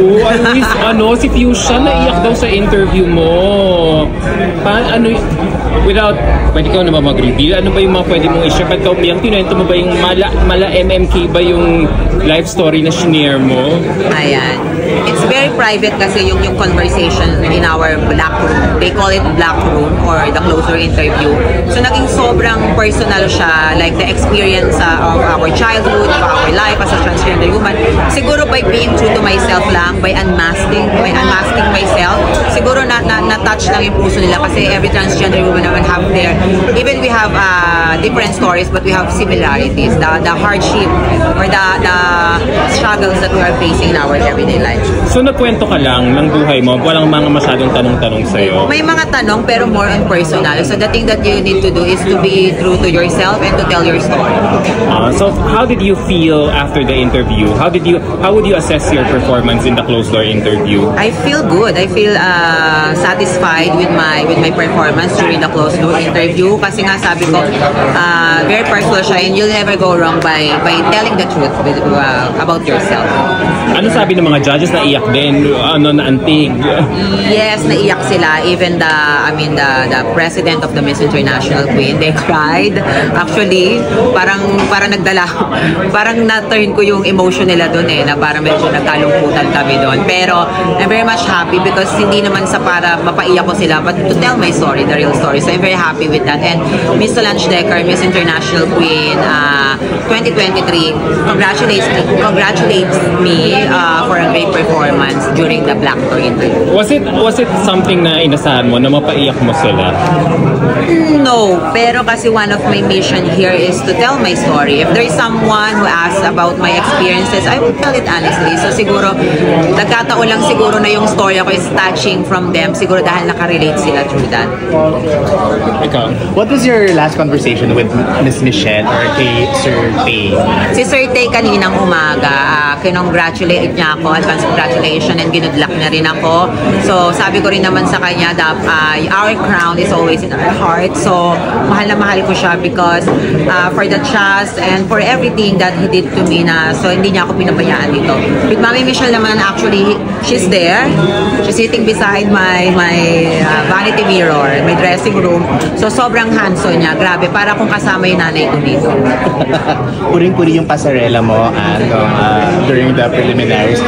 Oo, at least, si Fuchsia naiyak daw sa interview mo. Without, pwede ka na ba mag-reveal? Ano ba yung mga pwede mong i-share? Ba't ka umiyak? Kinuwento mo ba yung mala MMK ba yung life story na shinare mo? Ayan. It's very private kasi yung conversation in our black room. They call it black room or the closer interview. So naging sobrang personal siya, like the experience of our childhood, of our life as a transgender woman. Siguro by being true to myself lang, by unmasking myself, siguro na-touch lang yung puso nila kasi every transgender woman naman have their, even we have different stories but we have similarities. The hardship or the struggles that we are facing in our everyday life. So nagkwento ka lang ng buhay mo, walang mga masyadong tanong-tanong sa'yo? May mga tanong pero more on personal. So the thing that you need to do is to be true to yourself and to tell your story. So how did you feel after the interview? How would you assess your performance in the closed door interview? I feel good. I feel satisfied with my performance during the closed door interview kasi nga sabi ko very personal siya and you'll never go wrong by telling the truth about yourself. Ano sabi ng mga judges? Naiyak din, naantig? Yes, naiyak sila. Even the president of the Miss International Queen, they cried. Actually, parang nagdala, parang na-turn ko yung emotion nila doon na parang medyo nagkalungkutan kami doon. Pero I'm very much happy because hindi naman sa para mapaiyak ko sila, but to tell my story, the real story. So I'm very happy with that. And Miss Solange Decker, Miss International Queen 2023, congratulates me for a great performance during the Black Door interview. Was it something na inasahan mo na mapaiyak mo sila? No, pero kasi one of my mission here is to tell my story. If there is someone who asks about my experiences, I will tell it honestly. So siguro, nagkataon lang siguro na yung story ako is touching from them. Siguro dahil nakarelate sila through that. Ikaw? What was your last conversation with Miss Michelle or kay Sir Tay? Si Sir Tay kaninang umaga, kinongratulate niya ako, advance congratulations, and ginudlak niya rin ako. So sabi ko rin naman sa kanya that our crown is always in our heart. So mahal na mahal ko siya because for the trust and for everything that he did to me so hindi niya ako pinabayaan dito. With Mami Michelle naman, actually, she's there. She's sitting beside my vanity mirror, my dressing room. So sobrang handsome niya. Grabe, para kung kasama yung nanay ko dito. Puring-puri yung pasarela mo during the preliminaries.